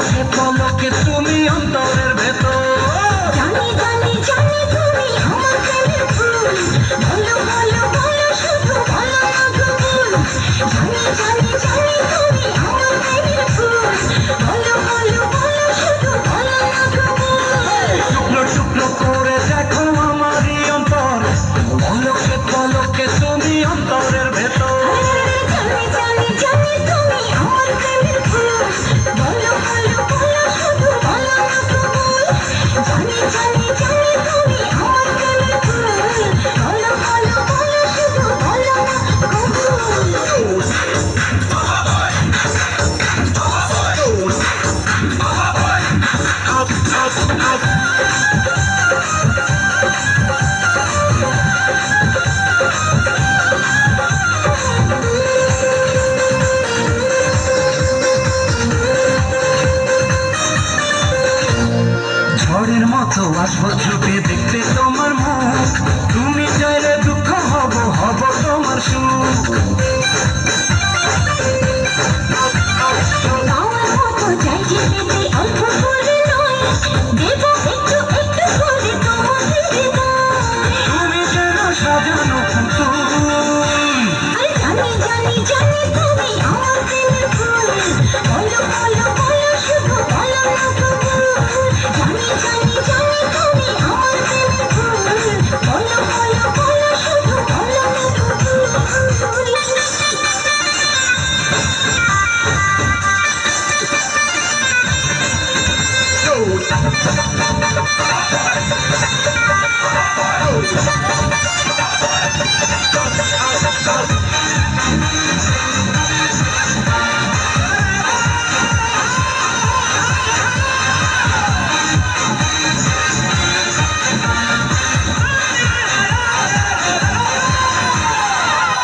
পলকে পলকে তুমি অন্তরের ভেতর। জানি জানি জানি তুমি আমার প্রেমের ফুল, বলো বলো বলো শুধু বলো না কবুল। জানি জানি জানি তুমি আমার প্রেমের ফুল, বলো বলো বলো শুধু বলো না কবুল। টুকরো টুকরো করে দেখো আমারই অন্তর, পলকে পলকে তুমি অন্তরের ভেতর। জানি জানি জানি তুমি আমার প্রেমের ফুল, বলো বলো বলো শুধু বলো না কবুল। জানি জানি জানি তুমি আমার প্রেমের ফুল, বলো বলো বলো শুধু বলো না কবুল। ঝড়ের মতো আসবো ছুটে দেখতে তোমার মুখ, তুমি চাইলে দুঃখ হব হব তোমার সুখ। আমার মতো চাই যে পেতে অল্প করে নয়, দেব একটু একটু করে তোমাকে হৃদয়। তুমি যেন সাজানো পুতুল, আরে জানি জানি জানি তুমি আমার প্রেমের ফুল, বলো বলো বলো শুধু বলো না কবুল। জানি জানি জানি তুমি আমার প্রেমের ফুল, বলো বলো বলো শুধু বলো না কবুল।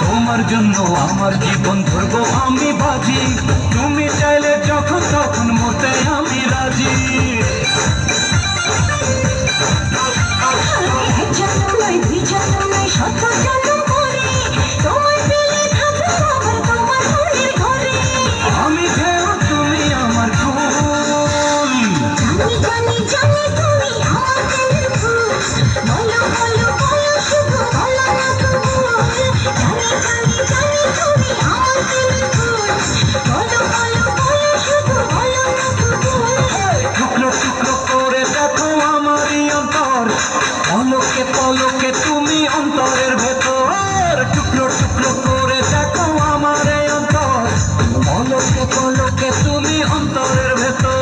তোমার জন্য আমার জীবন ধরবো আমি বাজি, তুমি চাইলে যখন তখন মতে আমি রাজি। এক জন্ম নয় দুই জন্ম নয় শত জন্ম পরে, তোমার পেলে থাকবো আবার তোমার মনের ঘরে। আমি ঢেউ তুমি আমার ফুল, জানি জানি জানি তুমি আমার প্রেমের ফুল, বলো বলো বলো শুধু বলো না কবুল। জানি জানি জানি তুমি আমার প্রেমের ফুল, বলো বলো বলো শুধু বলো না কবুল। টুকরো টুকরো করে দেখো আমারই অন্তর, পলকে পলকে তুমি অন্তরের ভেতর। টুকরো টুকরো করে দেখো আমার এই অন্তর, পলকে পলকে তুমি অন্তরের ভেতর।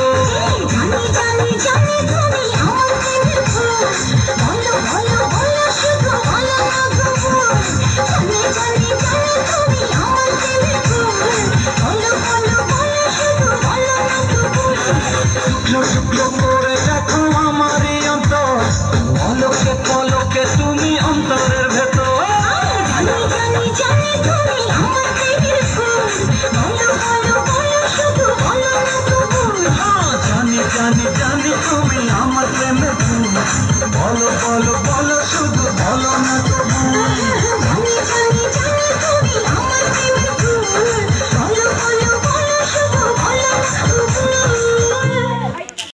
জানি জানি জানি তুমি আমার প্রেমের ফুল, বলো বলো বলো শুধু বলো না কবুল। জানি জানি জানি তুমি আমার প্রেমের ফুল, বলো বলো বলো শুধু বলো না কবুল। টুকরো টুকরো করে দেখো আমারই অন্তর, পলকে পলকে তুমি অন্তরের ভেতর। জানি জানি জানি তুমি আমার প্রেমের ফুল, বলো বলো বলো শুধু বলো না কবুল। জানি জানি জানি তুমি আমার প্রেমের ফুল, বলো বলো